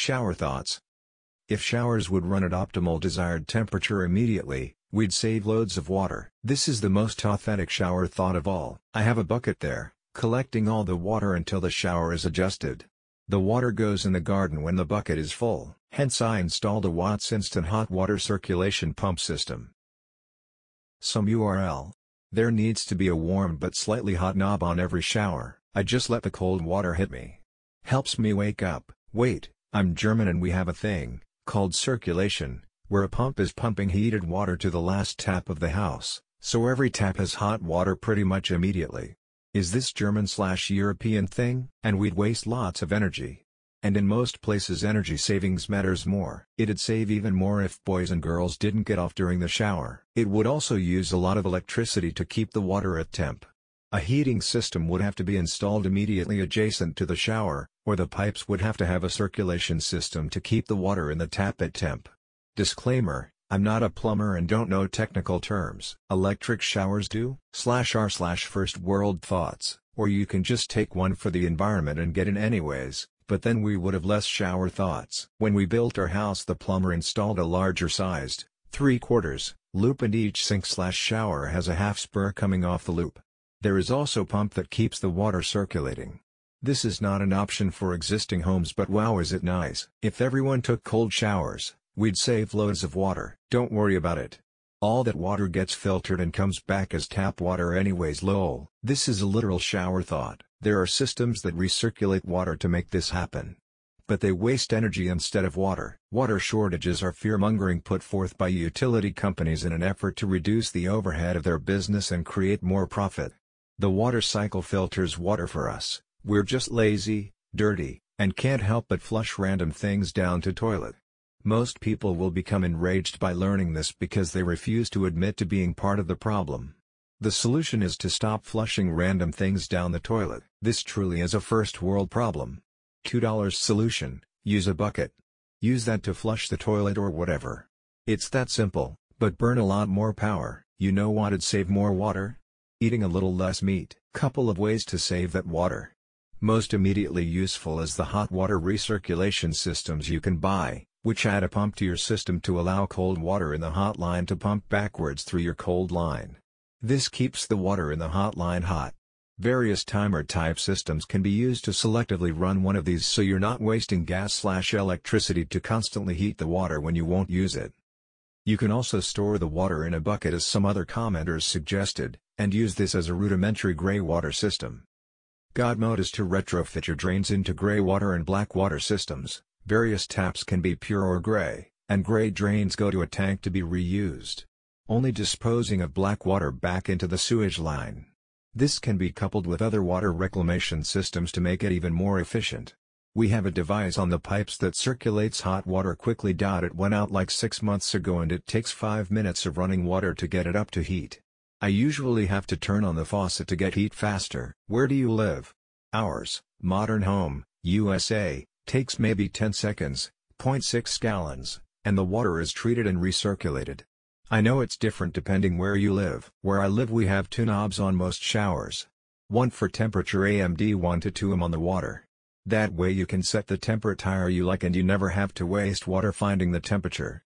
Shower thoughts. If showers would run at optimal desired temperature immediately, we'd save loads of water. This is the most authentic shower thought of all. I have a bucket there, collecting all the water until the shower is adjusted. The water goes in the garden when the bucket is full, hence I installed a Watts instant hot water circulation pump system. Some URL. There needs to be a warm but slightly hot knob on every shower. I just let the cold water hit me. Helps me wake up. Wait, I'm German and we have a thing called circulation, where a pump is pumping heated water to the last tap of the house, so every tap has hot water pretty much immediately. Is this German/European thing? And we'd waste lots of energy. And in most places energy savings matters more. It'd save even more if boys and girls didn't get off during the shower. It would also use a lot of electricity to keep the water at temp. A heating system would have to be installed immediately adjacent to the shower, or the pipes would have to have a circulation system to keep the water in the tap at temp. Disclaimer: I'm not a plumber and don't know technical terms. Electric showers do? /r/first world thoughts, or you can just take one for the environment and get in anyways, but then we would have less shower thoughts. When we built our house, the plumber installed a larger sized, 3/4, loop, and each sink/shower has a half spur coming off the loop. There is also a pump that keeps the water circulating. This is not an option for existing homes, but wow, is it nice. If everyone took cold showers, we'd save loads of water. Don't worry about it. All that water gets filtered and comes back as tap water anyways, lol. This is a literal shower thought. There are systems that recirculate water to make this happen, but they waste energy instead of water. Water shortages are fear-mongering put forth by utility companies in an effort to reduce the overhead of their business and create more profit. The water cycle filters water for us. We're just lazy, dirty, and can't help but flush random things down to toilet. Most people will become enraged by learning this because they refuse to admit to being part of the problem. The solution is to stop flushing random things down the toilet. This truly is a first world problem. $2 solution: use a bucket. Use that to flush the toilet or whatever. It's that simple, but burn a lot more power. You know what'd save more water? Eating a little less meat. Couple of ways to save that water. Most immediately useful is the hot water recirculation systems you can buy, which add a pump to your system to allow cold water in the hot line to pump backwards through your cold line. This keeps the water in the hot line hot. Various timer type systems can be used to selectively run one of these so you're not wasting gas/electricity to constantly heat the water when you won't use it. You can also store the water in a bucket as some other commenters suggested, and use this as a rudimentary gray water system. God mode is to retrofit your drains into gray water and black water systems. Various taps can be pure or gray, and gray drains go to a tank to be reused, only disposing of black water back into the sewage line. This can be coupled with other water reclamation systems to make it even more efficient. We have a device on the pipes that circulates hot water quickly. It went out like 6 months ago and it takes 5 minutes of running water to get it up to heat. I usually have to turn on the faucet to get heat faster. Where do you live? Ours, modern home, USA, takes maybe 10 seconds, 0.6 gallons, and the water is treated and recirculated. I know it's different depending where you live. Where I live we have 2 knobs on most showers. One for temperature and 1 to 2 on the water. That way you can set the temperature you like and you never have to waste water finding the temperature.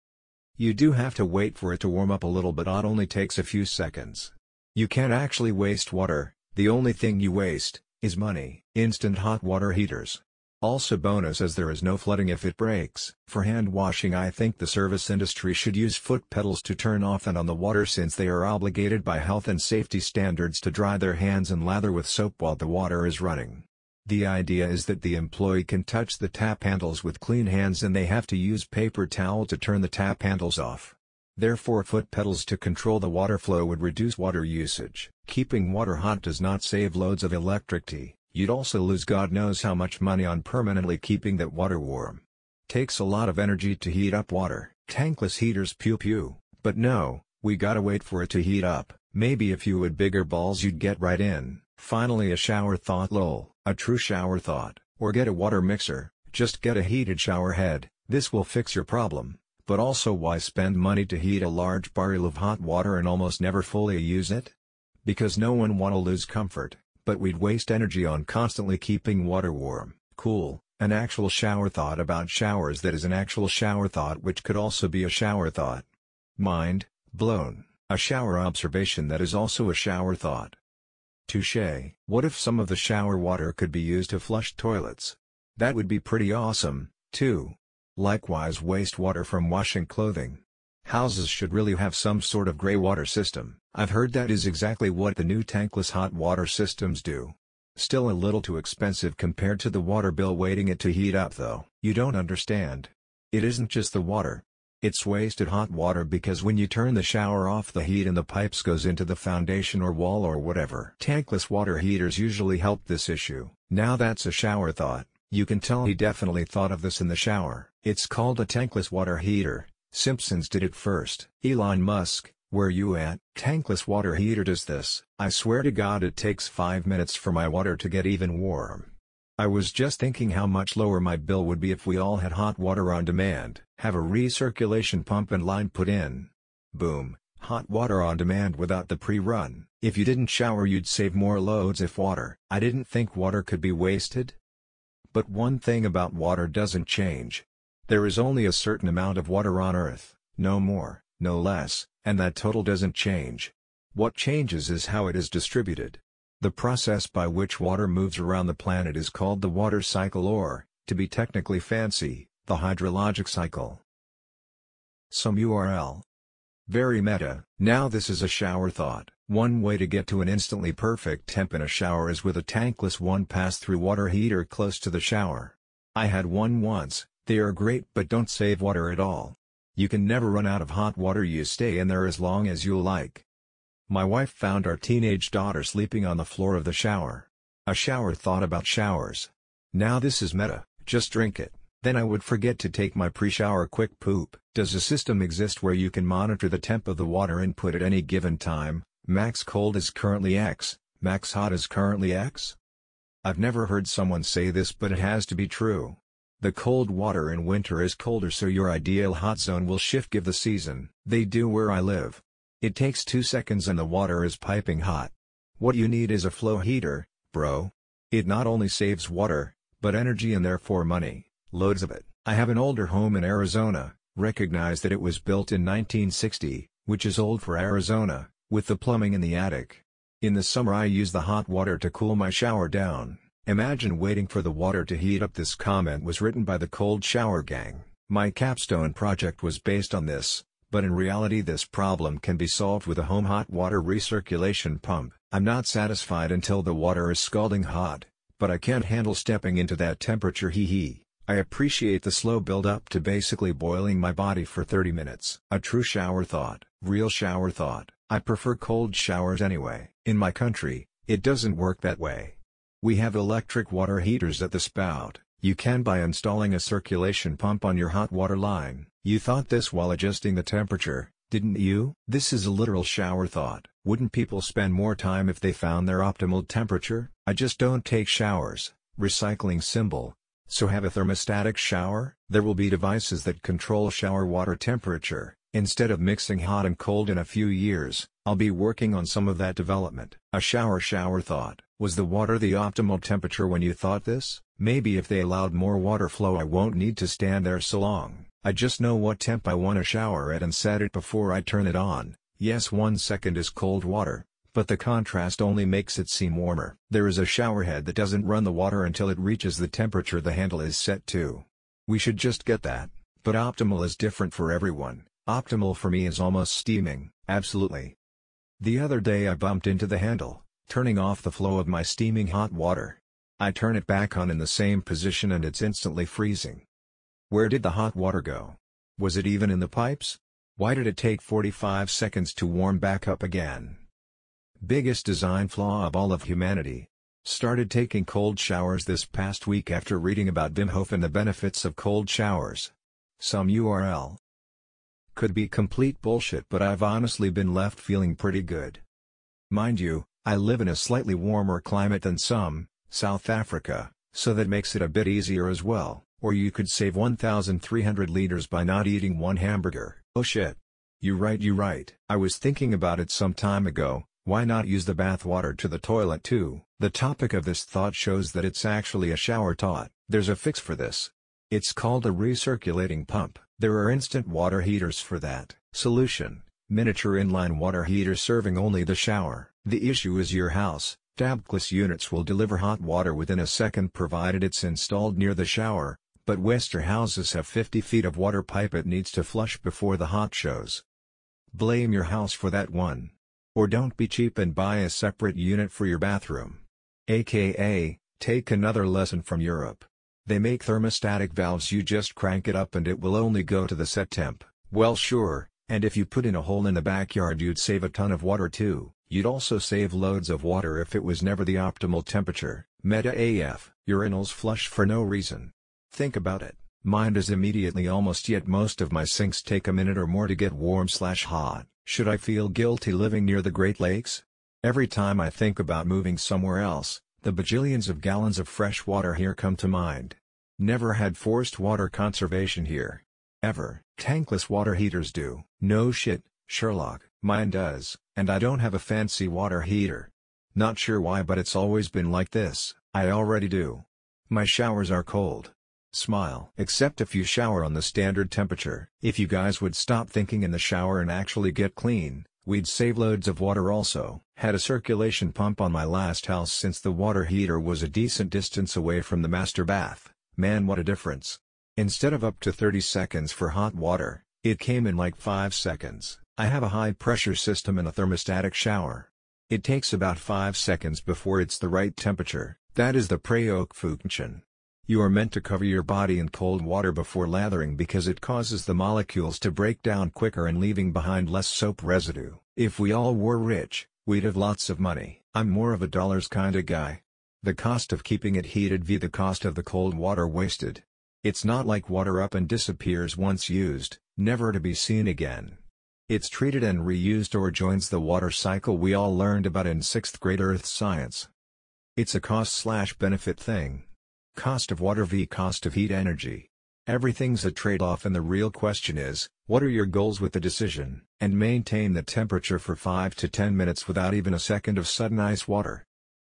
You do have to wait for it to warm up a little, but it only takes a few seconds. You can't actually waste water, the only thing you waste is money. Instant hot water heaters. Also bonus as there is no flooding if it breaks. For hand washing I think the service industry should use foot pedals to turn off and on the water since they are obligated by health and safety standards to dry their hands and lather with soap while the water is running. The idea is that the employee can touch the tap handles with clean hands and they have to use paper towel to turn the tap handles off. Therefore foot pedals to control the water flow would reduce water usage. Keeping water hot does not save loads of electricity. You'd also lose God knows how much money on permanently keeping that water warm. Takes a lot of energy to heat up water. Tankless heaters pew pew, but no, we gotta wait for it to heat up. Maybe if you had bigger balls you'd get right in. Finally a shower thought lol. A true shower thought. Or get a water mixer, just get a heated shower head, this will fix your problem. But also why spend money to heat a large barrel of hot water and almost never fully use it? Because no one wanna lose comfort, but we'd waste energy on constantly keeping water warm. Cool, An actual shower thought about showers that is an actual shower thought which could also be a shower thought. Mind blown. A shower observation that is also a shower thought. Touché. What if some of the shower water could be used to flush toilets? That would be pretty awesome, too. Likewise, wastewater from washing clothing. Houses should really have some sort of gray water system. I've heard that is exactly what the new tankless hot water systems do. Still a little too expensive compared to the water bill waiting it to heat up though. You don't understand. It isn't just the water. It's wasted hot water because when you turn the shower off the heat in the pipes goes into the foundation or wall or whatever. Tankless water heaters usually help this issue. Now that's a shower thought. You can tell he definitely thought of this in the shower. It's called a tankless water heater. Simpsons did it first. Elon Musk, where you at? Tankless water heater does this. I swear to God it takes 5 minutes for my water to get even warm. I was just thinking how much lower my bill would be if we all had hot water on demand. Have a recirculation pump and line put in. Boom, hot water on demand without the pre-run. If you didn't shower you'd save more loads of water. I didn't think water could be wasted. But one thing about water doesn't change. There is only a certain amount of water on Earth, no more, no less, and that total doesn't change. What changes is how it is distributed. The process by which water moves around the planet is called the water cycle or, to be technically fancy, the hydrologic cycle. Some URL. Very meta. Now this is a shower thought. One way to get to an instantly perfect temp in a shower is with a tankless one pass-through water heater close to the shower. I had one once. They are great but don't save water at all. You can never run out of hot water. You stay in there as long as you like. My wife found our teenage daughter sleeping on the floor of the shower. A shower thought about showers. Now this is meta, just drink it. Then I would forget to take my pre-shower quick poop. Does a system exist where you can monitor the temp of the water input at any given time? Max cold is currently X, max hot is currently X? I've never heard someone say this but it has to be true. The cold water in winter is colder so your ideal hot zone will shift give the season. They do where I live. It takes 2 seconds and the water is piping hot. What you need is a flow heater, bro. It not only saves water, but energy and therefore money, loads of it. I have an older home in Arizona, recognize that it was built in 1960, which is old for Arizona, with the plumbing in the attic. In the summer I use the hot water to cool my shower down. Imagine waiting for the water to heat up. This comment was written by the Cold Shower Gang. My capstone project was based on this. But in reality this problem can be solved with a home hot water recirculation pump. I'm not satisfied until the water is scalding hot, but I can't handle stepping into that temperature. Hee. I appreciate the slow build up to basically boiling my body for 30 minutes. A true shower thought, real shower thought. I prefer cold showers anyway. In my country, it doesn't work that way. We have electric water heaters at the spout. You can by installing a circulation pump on your hot water line. You thought this while adjusting the temperature, didn't you? This is a literal shower thought. Wouldn't people spend more time if they found their optimal temperature? I just don't take showers. Recycling symbol. So have a thermostatic shower? There will be devices that control shower water temperature. Instead of mixing hot and cold in a few years, I'll be working on some of that development. A shower thought. Was the water the optimal temperature when you thought this? Maybe if they allowed more water flow I won't need to stand there so long. I just know what temp I want to shower at and set it before I turn it on. Yes, 1 second is cold water, but the contrast only makes it seem warmer. There is a shower head that doesn't run the water until it reaches the temperature the handle is set to. We should just get that. But optimal is different for everyone. Optimal for me is almost steaming, absolutely. The other day I bumped into the handle, turning off the flow of my steaming hot water. I turn it back on in the same position and it's instantly freezing. Where did the hot water go? Was it even in the pipes? Why did it take 45 seconds to warm back up again? Biggest design flaw of all of humanity. Started taking cold showers this past week after reading about Wim Hof and the benefits of cold showers. Some URL. Could be complete bullshit but I've honestly been left feeling pretty good. Mind you, I live in a slightly warmer climate than some, South Africa, so that makes it a bit easier as well. Or you could save 1,300 liters by not eating one hamburger. Oh shit. You right. I was thinking about it some time ago, why not use the bath water to the toilet too? The topic of this thought shows that it's actually a shower thought. There's a fix for this. It's called a recirculating pump. There are instant water heaters for that. Solution: miniature inline water heater serving only the shower. The issue is your house. Tabless units will deliver hot water within a second provided it's installed near the shower, but Western houses have 50 feet of water pipe it needs to flush before the hot shows. Blame your house for that one. Or don't be cheap and buy a separate unit for your bathroom. AKA, take another lesson from Europe. They make thermostatic valves, you just crank it up and it will only go to the set temp. Well sure, and if you put in a hole in the backyard you'd save a ton of water too. You'd also save loads of water if it was never the optimal temperature. Meta AF, urinals flush for no reason. Think about it. Mine does immediately almost, yet most of my sinks take a minute or more to get warm/hot. Should I feel guilty living near the Great Lakes? Every time I think about moving somewhere else, the bajillions of gallons of fresh water here come to mind. Never had forced water conservation here. Ever. Tankless water heaters do. No shit, Sherlock. Mine does, and I don't have a fancy water heater. Not sure why, but it's always been like this. I already do. My showers are cold. Smile. Except if you shower on the standard temperature. If you guys would stop thinking in the shower and actually get clean, we'd save loads of water also. Had a circulation pump on my last house since the water heater was a decent distance away from the master bath. Man, what a difference. Instead of up to 30 seconds for hot water, it came in like 5 seconds. I have a high pressure system and a thermostatic shower. It takes about 5 seconds before it's the right temperature. That is the Prayoak function. You are meant to cover your body in cold water before lathering because it causes the molecules to break down quicker and leaving behind less soap residue. If we all were rich, we'd have lots of money. I'm more of a dollars kinda guy. The cost of keeping it heated vs the cost of the cold water wasted. It's not like water up and disappears once used, never to be seen again. It's treated and reused or joins the water cycle we all learned about in 6th grade earth science. It's a cost/benefit thing. Cost of water vs cost of heat energy. Everything's a trade-off and the real question is, what are your goals with the decision? And maintain the temperature for 5 to 10 minutes without even a second of sudden ice water.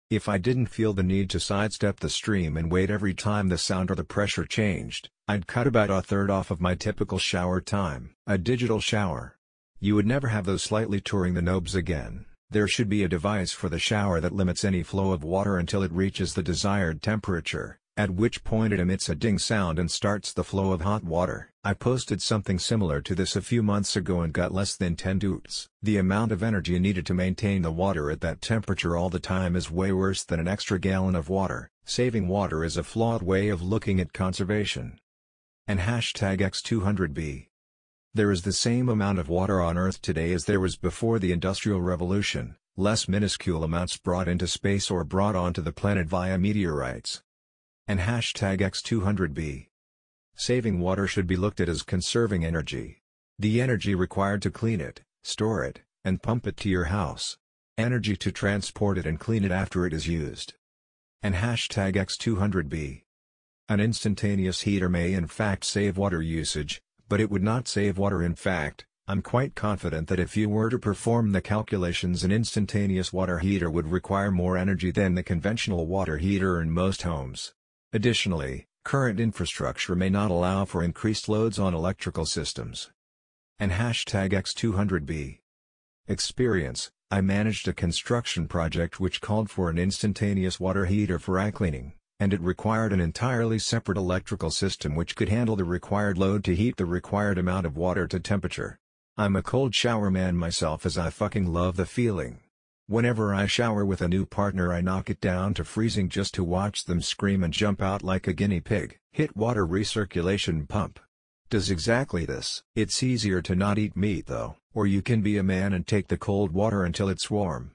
If I didn't feel the need to sidestep the stream and wait every time the sound or the pressure changed, I'd cut about a third off of my typical shower time. A digital shower. You would never have those slightly touring the knobs again. There should be a device for the shower that limits any flow of water until it reaches the desired temperature, at which point it emits a ding sound and starts the flow of hot water. I posted something similar to this a few months ago and got less than 10 toots. The amount of energy needed to maintain the water at that temperature all the time is way worse than an extra gallon of water. Saving water is a flawed way of looking at conservation. And #X200B. There is the same amount of water on Earth today as there was before the Industrial Revolution, less minuscule amounts brought into space or brought onto the planet via meteorites. And #X200B. Saving water should be looked at as conserving energy. The energy required to clean it, store it, and pump it to your house. Energy to transport it and clean it after it is used. And #X200B. An instantaneous heater may in fact save water usage, but it would not save water. In fact, I'm quite confident that if you were to perform the calculations, an instantaneous water heater would require more energy than the conventional water heater in most homes. Additionally, current infrastructure may not allow for increased loads on electrical systems. And #X200B. Experience: I managed a construction project which called for an instantaneous water heater for eye cleaning, and it required an entirely separate electrical system which could handle the required load to heat the required amount of water to temperature. I'm a cold shower man myself, as I fucking love the feeling. Whenever I shower with a new partner I knock it down to freezing just to watch them scream and jump out like a guinea pig. Hit water recirculation pump. Does exactly this. It's easier to not eat meat though, or you can be a man and take the cold water until it's warm.